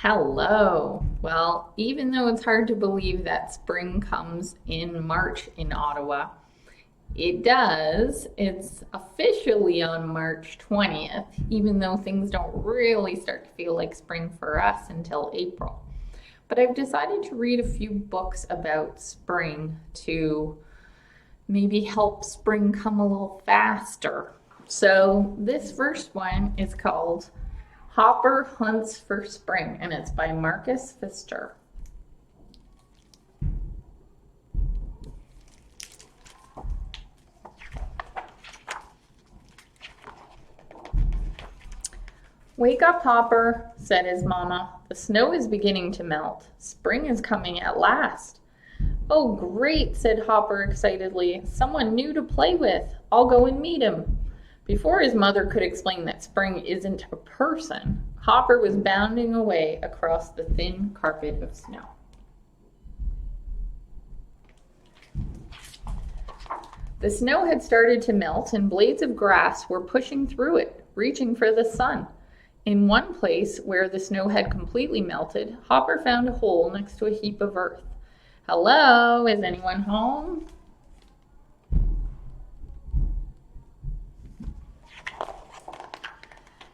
Hello. Well, even though it's hard to believe that spring comes in March in Ottawa, it does. It's officially on March 20th, even though things don't really start to feel like spring for us until April. But I've decided to read a few books about spring to maybe help spring come a little faster. So, this first one is called Hopper Hunts for Spring, and it's by Marcus Pfister. Wake up, Hopper, said his mama. The snow is beginning to melt. Spring is coming at last. Oh, great, said Hopper excitedly. Someone new to play with. I'll go and meet him. Before his mother could explain that spring isn't a person, Hopper was bounding away across the thin carpet of snow. The snow had started to melt, and blades of grass were pushing through it, reaching for the sun. In one place where the snow had completely melted, Hopper found a hole next to a heap of earth. Hello, is anyone home?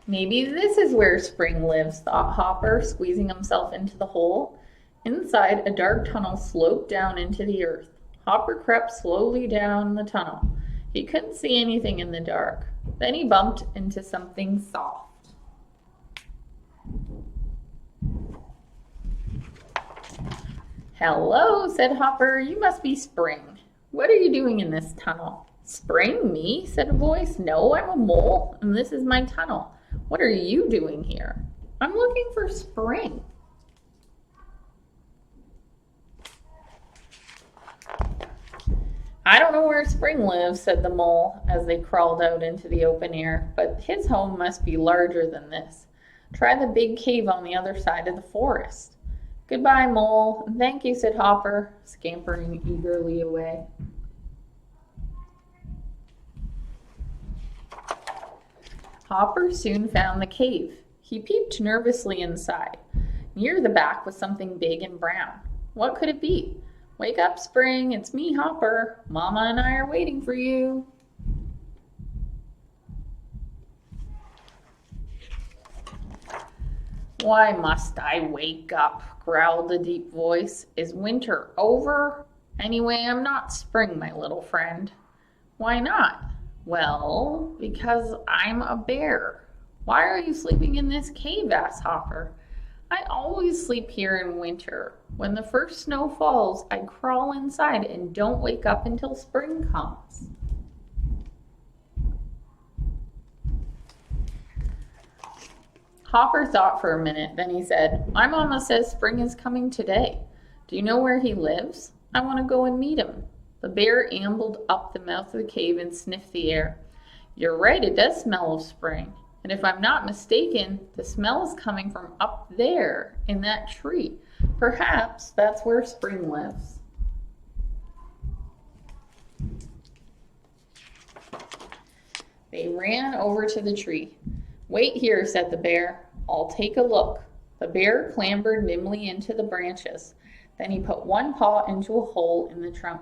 Maybe this is where spring lives, thought Hopper, squeezing himself into the hole. Inside, a dark tunnel sloped down into the earth. Hopper crept slowly down the tunnel. He couldn't see anything in the dark. Then he bumped into something soft. Hello, said Hopper. You must be Spring. What are you doing in this tunnel? Spring, me? Said a voice. No, I'm a mole, and this is my tunnel. What are you doing here? I'm looking for Spring. I don't know where Spring lives, said the mole as they crawled out into the open air, but his home must be larger than this. Try the big cave on the other side of the forest. Goodbye, mole, and thank you, said Hopper, scampering eagerly away. Hopper soon found the cave. He peeped nervously inside. Near the back was something big and brown. What could it be? Wake up, Spring. It's me, Hopper. Mama and I are waiting for you. Why must I wake up? Growled a deep voice. Is winter over? Anyway, I'm not Spring, my little friend. Why not? Well, because I'm a bear. Why are you sleeping in this cave? Asked Hopper. I always sleep here in winter. When the first snow falls, I crawl inside and don't wake up until spring comes. Hopper thought for a minute, then he said, My mama says spring is coming today. Do you know where he lives? I want to go and meet him. The bear ambled up the mouth of the cave and sniffed the air. You're right, it does smell of spring. And if I'm not mistaken, the smell is coming from up there in that tree. Perhaps that's where spring lives. They ran over to the tree. Wait here, said the bear. I'll take a look. The bear clambered nimbly into the branches. Then he put one paw into a hole in the trunk.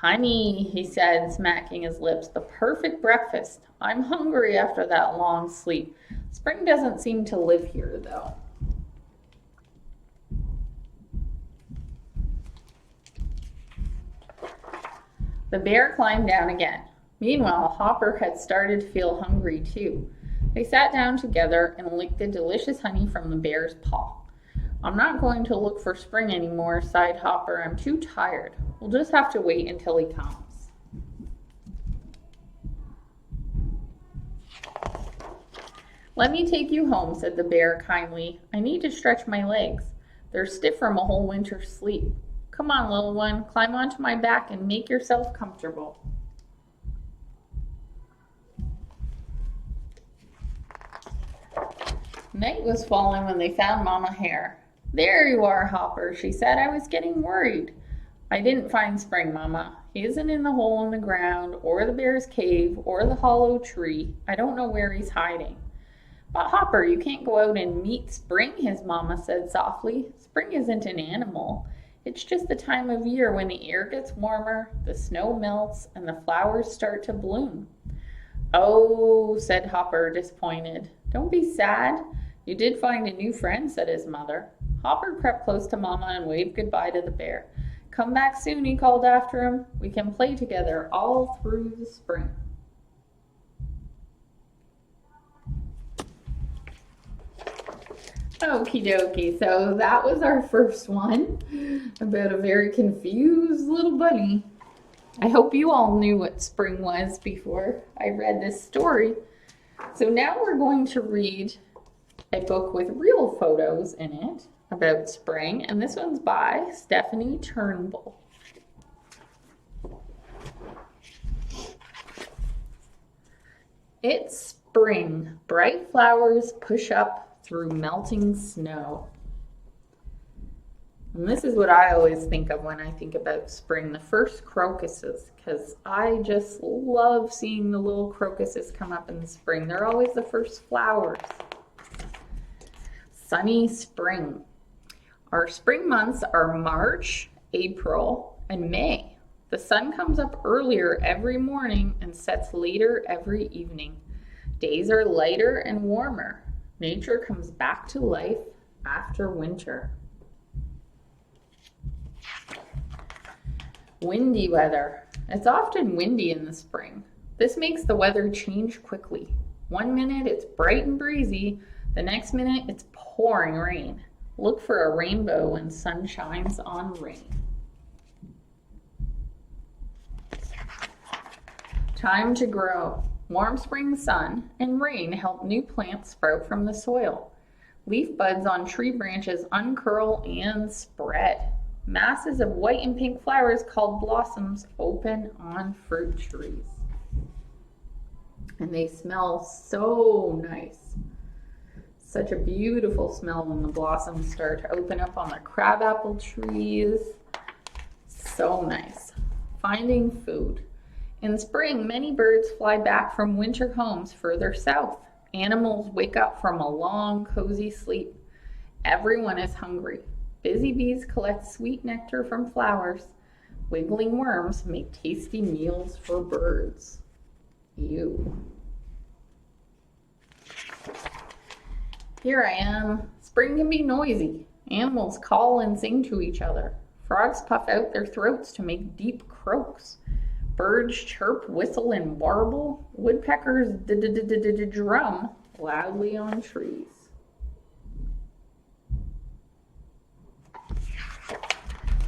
Honey, he said, smacking his lips, the perfect breakfast. I'm hungry after that long sleep. Spring doesn't seem to live here, though. The bear climbed down again. Meanwhile, Hopper had started to feel hungry, too. They sat down together and licked the delicious honey from the bear's paw. I'm not going to look for Spring anymore, sighed Hopper. I'm too tired. We'll just have to wait until he comes. Let me take you home, said the bear kindly. I need to stretch my legs. They're stiff from a whole winter's sleep. Come on, little one, climb onto my back and make yourself comfortable. Night was falling when they found Mama Hare. There you are, Hopper, she said. I was getting worried. I didn't find Spring, Mama. He isn't in the hole in the ground, or the bear's cave, or the hollow tree. I don't know where he's hiding. But Hopper, you can't go out and meet spring, his mama said softly. Spring isn't an animal. It's just the time of year when the air gets warmer, the snow melts, and the flowers start to bloom. Oh, said Hopper, disappointed. Don't be sad. You did find a new friend, said his mother. Hopper crept close to Mama and waved goodbye to the bear. Come back soon, he called after him. We can play together all through the spring. Okie dokie, so that was our first one about a very confused little bunny. I hope you all knew what spring was before I read this story. So now we're going to read a book with real photos in it about spring, and this one's by Stephanie Turnbull. It's spring. Bright flowers push up through melting snow. And this is what I always think of when I think about spring, the first crocuses, because I just love seeing the little crocuses come up in the spring. They're always the first flowers. Sunny spring. Our spring months are March, April, and May. The sun comes up earlier every morning and sets later every evening. Days are lighter and warmer. Nature comes back to life after winter. Windy weather. It's often windy in the spring. This makes the weather change quickly. One minute it's bright and breezy, the next minute it's pouring rain. Look for a rainbow when sun shines on rain. Time to grow. Warm spring sun and rain help new plants sprout from the soil. Leaf buds on tree branches uncurl and spread. Masses of white and pink flowers called blossoms open on fruit trees. And they smell so nice. Such a beautiful smell when the blossoms start to open up on the crabapple trees. So nice. Finding food. In spring, many birds fly back from winter homes further south. Animals wake up from a long, cozy sleep. Everyone is hungry. Busy bees collect sweet nectar from flowers. Wiggling worms make tasty meals for birds. Ew. Here I am. Spring can be noisy. Animals call and sing to each other. Frogs puff out their throats to make deep croaks. Birds chirp, whistle, and warble. Woodpeckers drum loudly on trees.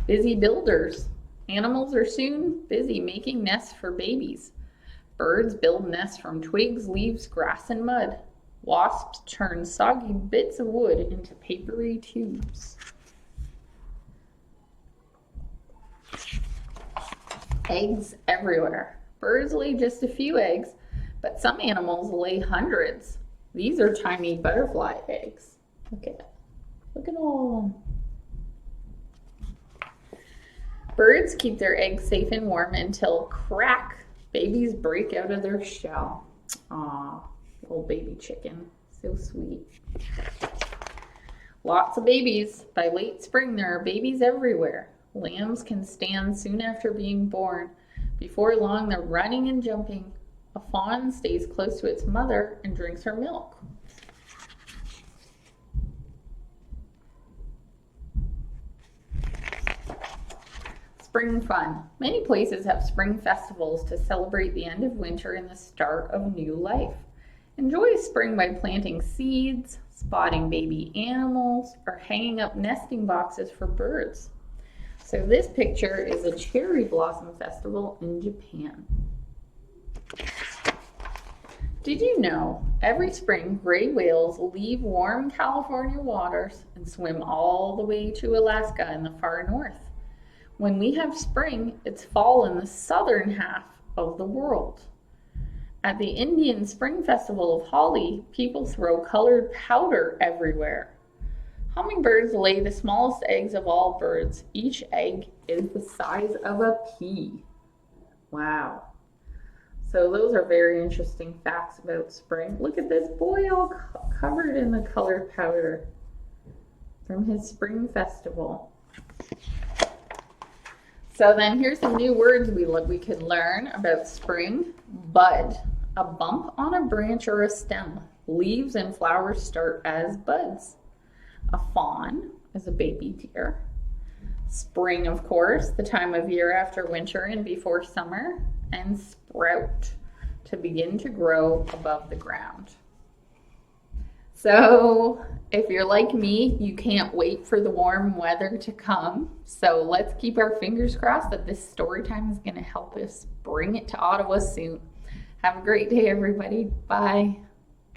Busy builders. Animals are soon busy making nests for babies. Birds build nests from twigs, leaves, grass, and mud. Wasps turn soggy bits of wood into papery tubes. Eggs everywhere. Birds lay just a few eggs, but some animals lay hundreds. These are tiny butterfly eggs. Look at all of them. Birds keep their eggs safe and warm until crack, babies break out of their shell. Aw, little baby chicken, so sweet. Lots of babies. By late spring, there are babies everywhere. Lambs can stand soon after being born. Before long, they're running and jumping. A fawn stays close to its mother and drinks her milk. Spring fun. Many places have spring festivals to celebrate the end of winter and the start of new life. Enjoy spring by planting seeds, spotting baby animals, or hanging up nesting boxes for birds. So this picture is a cherry blossom festival in Japan. Did you know every spring gray whales leave warm California waters and swim all the way to Alaska in the far north? When we have spring, it's fall in the southern half of the world. At the Indian Spring Festival of Holi, people throw colored powder everywhere. Hummingbirds lay the smallest eggs of all birds. Each egg is the size of a pea. Wow. So those are very interesting facts about spring. Look at this boy all covered in the colored powder from his spring festival. So then here's some new words we could learn about spring. Bud, a bump on a branch or a stem. Leaves and flowers start as buds. A fawn is a baby deer. Spring, of course, the time of year after winter and before summer. And sprout, to begin to grow above the ground. So if you're like me, you can't wait for the warm weather to come. So let's keep our fingers crossed that this story time is going to help us bring it to Ottawa soon. Have a great day, everybody. Bye.